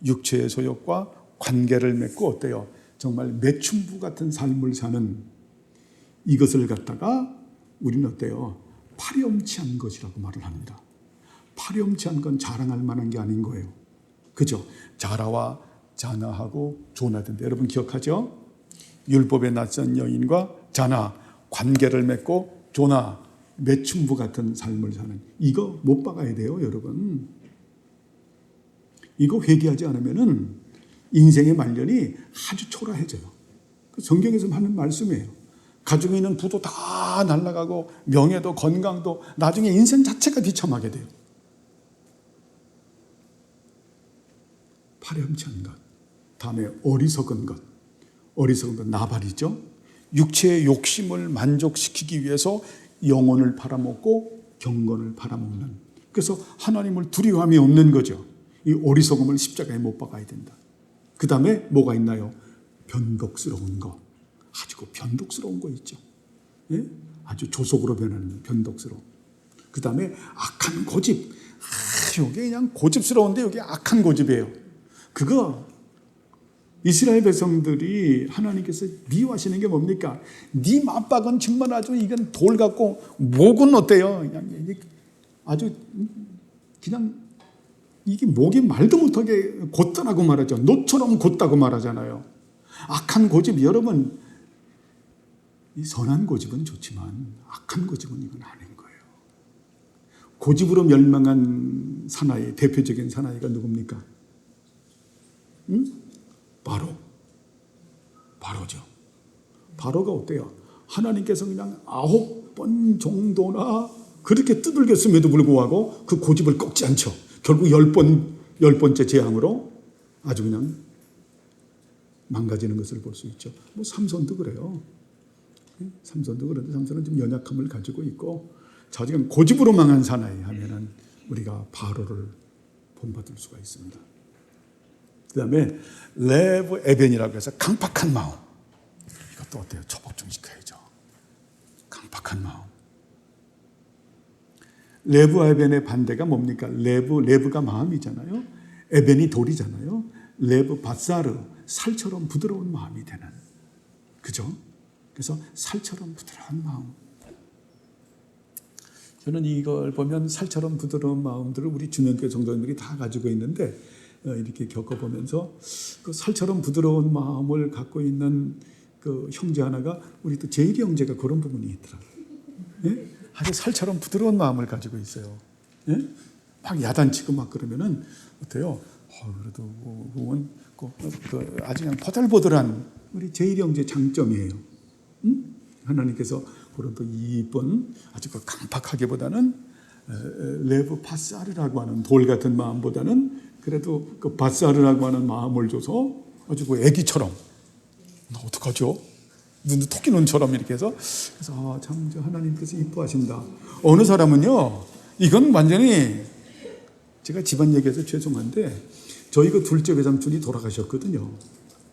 육체의 소욕과 관계를 맺고 어때요? 정말 매춘부 같은 삶을 사는 이것을 갖다가 우리는 어때요? 파렴치한 것이라고 말을 합니다. 파렴치한 건 자랑할 만한 게 아닌 거예요. 그죠? 자라와 자나하고 조나된다. 여러분 기억하죠? 율법에 낯선 여인과 자나, 관계를 맺고 조나, 매춘부 같은 삶을 사는, 이거 못 박아야 돼요, 여러분. 이거 회개하지 않으면은 인생의 말년이 아주 초라해져요. 성경에서 하는 말씀이에요. 가정에 있는 부도 다 날아가고 명예도 건강도 나중에 인생 자체가 비참하게 돼요. 파렴치한 것. 다음에 어리석은 것. 어리석은 것 나발이죠. 육체의 욕심을 만족시키기 위해서 영혼을 팔아먹고 경건을 팔아먹는. 그래서 하나님을 두려움이 없는 거죠. 이 어리석음을 십자가에 못 박아야 된다. 그 다음에 뭐가 있나요? 변덕스러운 거. 아주 그 변덕스러운 거 있죠. 예? 아주 조속으로 변하는 변덕스러움. 그 다음에 악한 고집. 이게 그냥 고집스러운데 이게 악한 고집이에요. 그거 이스라엘 백성들이 하나님께서 미워하시는 게 뭡니까? 네 맞박은 정말 아주 이건 돌 같고 목은 어때요? 그냥 아주 그냥 이게 목이 말도 못하게 곧다라고 말하죠. 노처럼 곧다고 말하잖아요. 악한 고집, 여러분, 이 선한 고집은 좋지만 악한 고집은 이건 아닌 거예요. 고집으로 멸망한 사나이, 대표적인 사나이가 누굽니까? 바로죠. 바로가 어때요? 하나님께서 그냥 9번 정도나 그렇게 두들겼음에도 불구하고 그 고집을 꺾지 않죠. 결국 10번째 재앙으로 아주 그냥 망가지는 것을 볼 수 있죠. 뭐 삼손도 그래요. 삼손도 그런데 삼손은 좀 연약함을 가지고 있고, 자, 지금 고집으로 망한 사나이 하면은 우리가 바로를 본받을 수가 있습니다. 그 다음에 레브 에벤이라고 해서 강팍한 마음. 이것도 어때요? 처벌 좀 시켜야죠. 강팍한 마음. 레브 에벤의 반대가 뭡니까? 레브가 마음이잖아요. 에벤이 돌이잖아요. 레브 바사르, 살처럼 부드러운 마음이 되는. 그죠? 그래서 살처럼 부드러운 마음. 저는 이걸 보면 살처럼 부드러운 마음들을 우리 주년교회 성도님들이 다 가지고 있는데 이렇게 겪어보면서 그 살처럼 부드러운 마음을 갖고 있는 그 형제 하나가 우리 또 제일이 형제가 그런 부분이 있더라고요. 예? 아주 살처럼 부드러운 마음을 가지고 있어요. 예? 막 야단치고 막 그러면은 어때요? 그래도 그건 아주 그냥 보들보들한 우리 제일이 형제 장점이에요. 응? 하나님께서 그런 또 이쁜 아주 그 강팍하기보다는 레브 바사르라고 하는 돌 같은 마음보다는 그래도 그 바사르라고 하는 마음을 줘서 아주 그 애기처럼 어떡하죠? 눈 토끼 눈처럼 이렇게 해서 그래서 참 하나님께서 이뻐하신다. 어느 사람은요, 이건 완전히 제가 집안 얘기해서 죄송한데 저희 그 둘째 외삼촌이 돌아가셨거든요.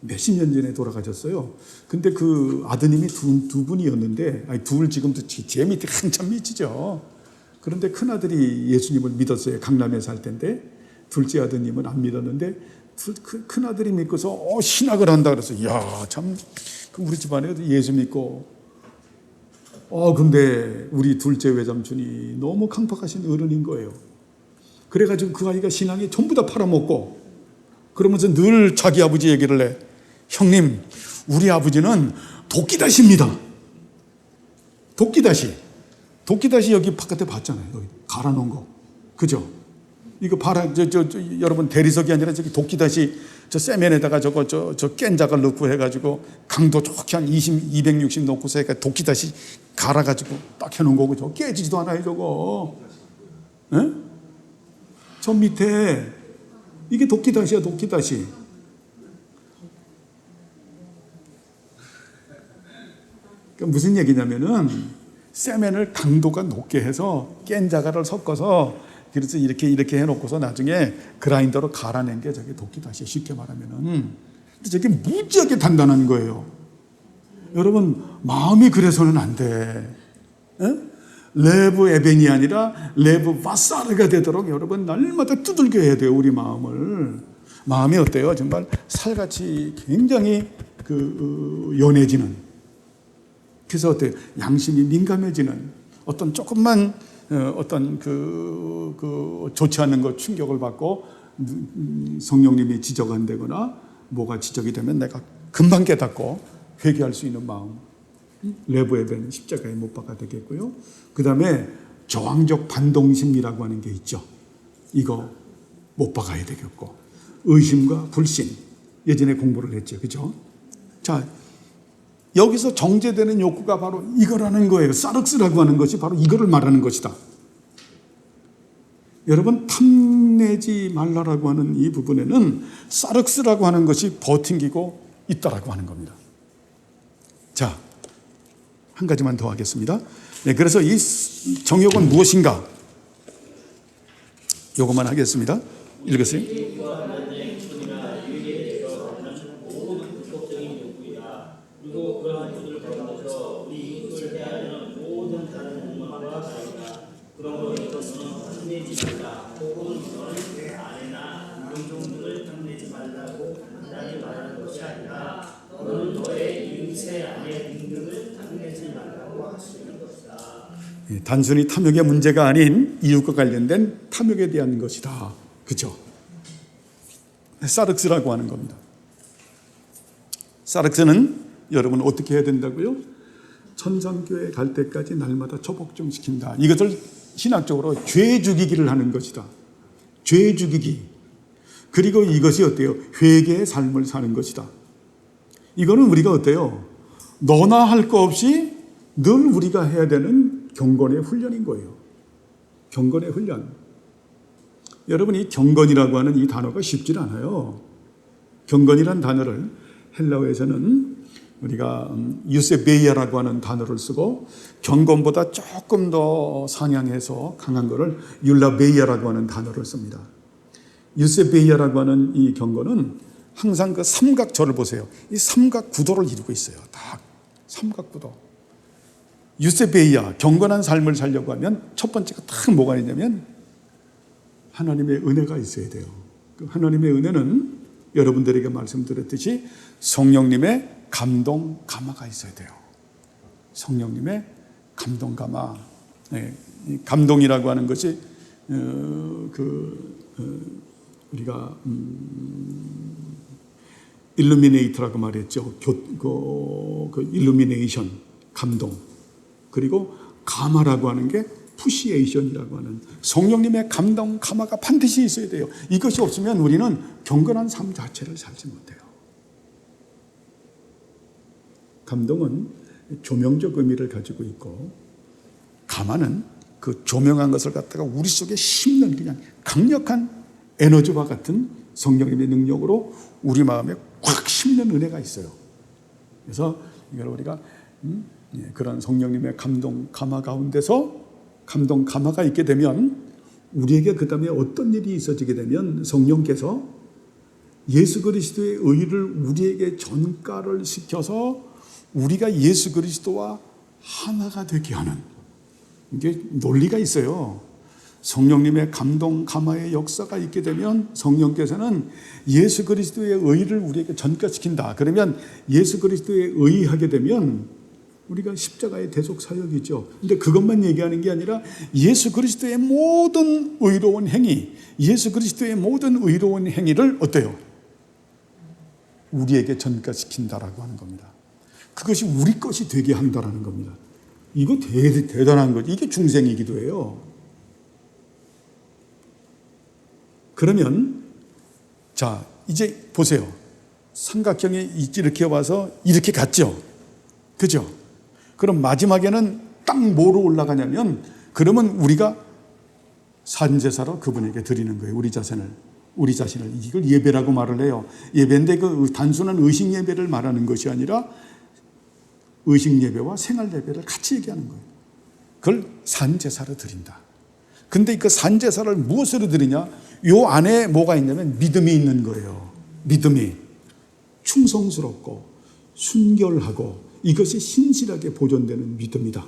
몇십 년 전에 돌아가셨어요. 근데 그 아드님이 두 분이었는데, 아니 둘 지금도 제 밑에 한참 미치죠. 그런데 큰 아들이 예수님을 믿었어요. 강남에 살 때인데 둘째 아드님은 안 믿었는데 큰 아들이 믿고서 신학을 한다 그래서 이야 참 우리 집안에 예수 믿고 근데 우리 둘째 외삼촌이 너무 강팍하신 어른인 거예요. 그래가지고 그 아이가 신앙이 전부 다 팔아먹고 그러면서 늘 자기 아버지 얘기를 해. 형님, 우리 아버지는 도끼다시입니다. 도끼다시 여기 바깥에 봤잖아요. 여기 갈아놓은 거, 그죠? 이거 여러분 대리석이 아니라 저기 도끼다시 저 세면에다가 저 깬작을 넣고 해가지고 강도 좋게 한 260 넣고서 도끼다시 갈아가지고 딱 해놓은 거고 저 깨지지도 않아요 저거. 에? 저 밑에 이게 도끼다시야 도끼다시. 그러니까 무슨 얘기냐면은 세면을 강도가 높게 해서 깬자갈을 섞어서 그래서 이렇게 해놓고서 나중에 그라인더로 갈아낸 게 저게 도끼다시 쉽게 말하면은. 근데 저게 무지하게 단단한 거예요. 여러분 마음이 그래서는 안 돼. 에? 레브 에벤이 아니라 레브 바사르가 되도록 여러분 날마다 두들겨 해야 돼요. 우리 마음을. 마음이 어때요? 정말 살같이 굉장히 연해지는. 그래서 어때요? 양심이 민감해지는 어떤 조금만 어떤 좋지 않은 것 충격을 받고 성령님이 지적한다거나 뭐가 지적이 되면 내가 금방 깨닫고 회개할 수 있는 마음. 레브 에벤 십자가에 못 박아 되겠고요. 그 다음에 저항적 반동심리라고 하는 게 있죠. 이거 못 박아야 되겠고 의심과 불신 예전에 공부를 했죠. 그죠? 자, 여기서 정제되는 욕구가 바로 이거라는 거예요. 사륵스라고 하는 것이 바로 이거를 말하는 것이다. 여러분 탐내지 말라라고 하는 이 부분에는 사륵스라고 하는 것이 버팅기고 있다라고 하는 겁니다. 자, 한 가지만 더 하겠습니다. 네, 그래서 이 정욕은 무엇인가? 요것만 하겠습니다. 읽으세요. 단순히 탐욕의 문제가 아닌 이웃과 관련된 탐욕에 대한 것이다. 그렇죠? 사륵스라고 하는 겁니다. 사륵스는 여러분 어떻게 해야 된다고요? 천상교회 갈 때까지 날마다 초복종시킨다. 이것을 신학적으로 죄 죽이기를 하는 것이다. 죄 죽이기. 그리고 이것이 어때요? 회개의 삶을 사는 것이다. 이거는 우리가 어때요? 너나 할 거 없이 늘 우리가 해야 되는 경건의 훈련인 거예요. 경건의 훈련. 여러분 이 경건이라고 하는 이 단어가 쉽지 않아요. 경건이란 단어를 헬라어에서는 우리가 유세베이아라고 하는 단어를 쓰고 경건보다 조금 더 상향해서 강한 거를 율라베이아라고 하는 단어를 씁니다. 유세베이아라고 하는 이 경건은 항상 그 삼각절을 보세요. 이 삼각 구도를 이루고 있어요. 다 삼각 구도. 유세베이아, 경건한 삶을 살려고 하면 첫 번째가 딱 뭐가 있냐면 하나님의 은혜가 있어야 돼요. 그 하나님의 은혜는 여러분들에게 말씀드렸듯이 성령님의 감동, 감화가 있어야 돼요. 성령님의 감동 감화. 이 감동이라고 하는 것이 우리가 일루미네이터라고 말했죠. 그 일루미네이션, 감동. 그리고 감화라고 하는 게 푸시에이션이라고 하는 성령님의 감동, 감화가 반드시 있어야 돼요. 이것이 없으면 우리는 경건한 삶 자체를 살지 못해요. 감동은 조명적 의미를 가지고 있고, 감화는 그 조명한 것을 갖다가 우리 속에 심는 그냥 강력한 에너지와 같은 성령님의 능력으로 우리 마음에 꽉 심는 은혜가 있어요. 그래서 이걸 우리가 그런 성령님의 감동, 감화 가운데서 감동, 감화가 있게 되면 우리에게 그 다음에 어떤 일이 있어지게 되면 성령께서 예수 그리스도의 의를 우리에게 전가를 시켜서 우리가 예수 그리스도와 하나가 되게 하는, 이게 논리가 있어요. 성령님의 감동, 감화의 역사가 있게 되면 성령께서는 예수 그리스도의 의를 우리에게 전가시킨다. 그러면 예수 그리스도의 의하게 되면 우리가 십자가의 대속 사역이죠. 근데 그것만 얘기하는 게 아니라 예수 그리스도의 모든 의로운 행위, 예수 그리스도의 모든 의로운 행위를 어때요? 우리에게 전가시킨다라고 하는 겁니다. 그것이 우리 것이 되게 한다라는 겁니다. 이거 대단한 거지. 이게 중생의 기도예요. 그러면 자, 이제 보세요. 삼각형이 이렇게 와서 이렇게 갔죠. 그죠? 그럼 마지막에는 딱 뭐로 올라가냐면, 그러면 우리가 산제사로 그분에게 드리는 거예요. 우리 자신을. 이걸 예배라고 말을 해요. 예배인데 그 단순한 의식 예배를 말하는 것이 아니라 의식 예배와 생활 예배를 같이 얘기하는 거예요. 그걸 산제사로 드린다. 근데 그 산제사를 무엇으로 드리냐? 요 안에 뭐가 있냐면 믿음이 있는 거예요. 믿음이 충성스럽고 순결하고 이것이 신실하게 보존되는 믿음이다.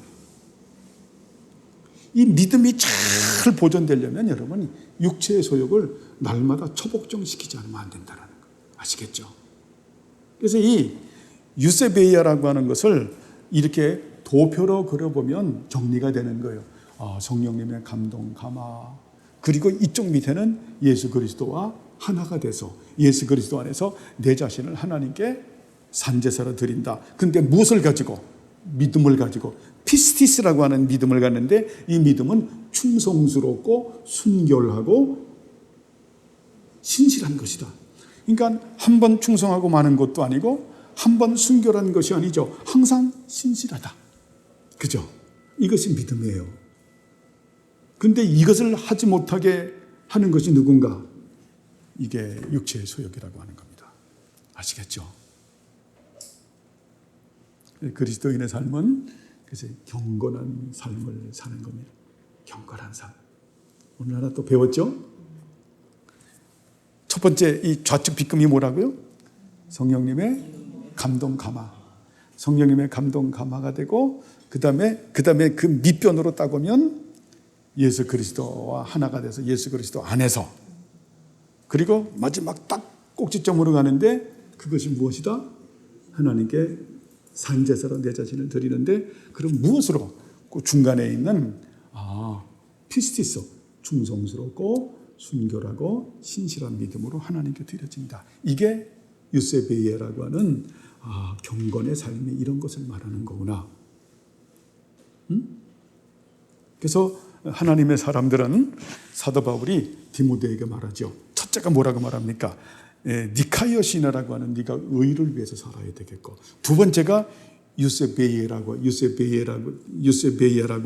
이 믿음이 잘 보존되려면 여러분 육체의 소욕을 날마다 처복종시키지 않으면 안 된다는 거 아시겠죠? 그래서 이 유세베이아라고 하는 것을 이렇게 도표로 그려보면 정리가 되는 거예요. 성령님의 감동, 감화. 그리고 이쪽 밑에는 예수 그리스도와 하나가 돼서 예수 그리스도 안에서 내 자신을 하나님께 산제사로 드린다. 근데 무엇을 가지고? 믿음을 가지고. 피스티스라고 하는 믿음을 갖는데 이 믿음은 충성스럽고 순결하고 신실한 것이다. 그러니까 한 번 충성하고 마는 것도 아니고 한 번 순결한 것이 아니죠. 항상 신실하다. 그죠? 이것이 믿음이에요. 근데 이것을 하지 못하게 하는 것이 누군가? 이게 육체의 소욕이라고 하는 겁니다. 아시겠죠? 그리스도인의 삶은 그래서 경건한 삶을 사는 겁니다. 경건한 삶. 오늘 하나 또 배웠죠? 첫 번째 이 좌측 빗금이 뭐라고요? 성령님의 감동 감화. 성령님의 감동 감화가 되고 그 다음에 그 밑변으로 따보면 예수 그리스도와 하나가 돼서 예수 그리스도 안에서, 그리고 마지막 딱 꼭지점으로 가는데 그것이 무엇이다? 하나님께 산제사로 내 자신을 드리는데, 그럼 무엇으로? 그 중간에 있는 피스티스, 충성스럽고 순결하고 신실한 믿음으로 하나님께 드려진다. 이게 유세베이아라고 하는 경건의 삶이 이런 것을 말하는 거구나. 그래서 하나님의 사람들은 사도 바울이 디모데에게 말하죠. 첫째가 뭐라고 말합니까? 니카이어 신화라고 하는 네가 의를 위해서 살아야 되겠고, 두 번째가 유세베이아라고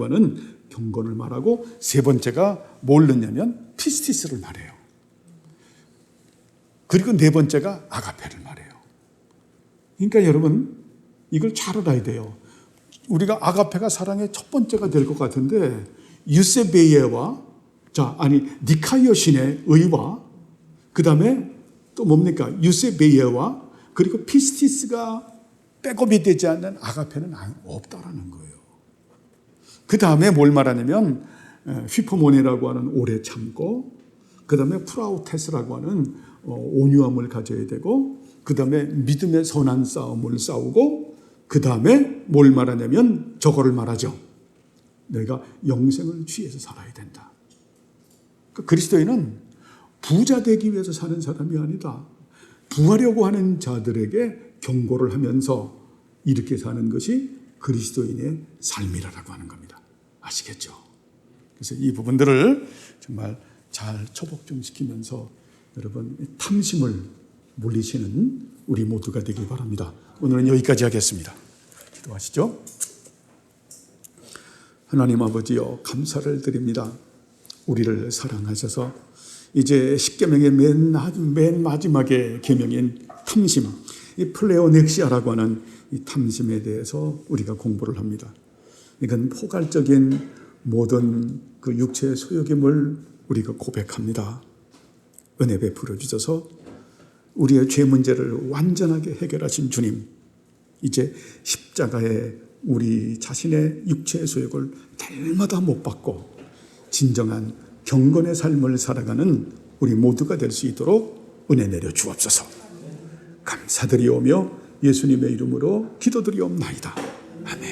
하는 경건을 말하고, 세 번째가 뭘 넣냐면 피스티스를 말해요. 그리고 네 번째가 아가페를 말해요. 그러니까 여러분 이걸 잘 알아야 돼요. 우리가 아가페가 사랑의 첫 번째가 될 것 같은데 유세베이아와 니카이어 신의 의와 그 다음에 또 뭡니까? 유세베이아와 그리고 피스티스가 백업이 되지 않는 아가페는 없다라는 거예요. 그 다음에 뭘 말하냐면 휘포모네라고 하는 오래 참고, 그 다음에 프라우테스라고 하는 온유함을 가져야 되고, 그 다음에 믿음의 선한 싸움을 싸우고, 그 다음에 뭘 말하냐면 저거를 말하죠. 너희가 영생을 취해서 살아야 된다. 그러니까 그리스도인은 부자 되기 위해서 사는 사람이 아니다. 부하려고 하는 자들에게 경고를 하면서 이렇게 사는 것이 그리스도인의 삶이라고 하는 겁니다. 아시겠죠? 그래서 이 부분들을 정말 잘 초복 좀 시키면서 여러분 탐심을 물리치는 우리 모두가 되길 바랍니다. 오늘은 여기까지 하겠습니다. 기도하시죠. 하나님 아버지여, 감사를 드립니다. 우리를 사랑하셔서 이제 십계명의 맨 마지막에 계명인 탐심, 이 플레오넥시아라고 하는 이 탐심에 대해서 우리가 공부를 합니다. 이건 포괄적인 모든 그 육체의 소욕임을 우리가 고백합니다. 은혜 베풀어 주셔서 우리의 죄 문제를 완전하게 해결하신 주님, 이제 십자가에 우리 자신의 육체의 소욕을 날마다 못 받고 진정한 경건의 삶을 살아가는 우리 모두가 될 수 있도록 은혜 내려 주옵소서. 감사드리오며 예수님의 이름으로 기도드리옵나이다. 아멘.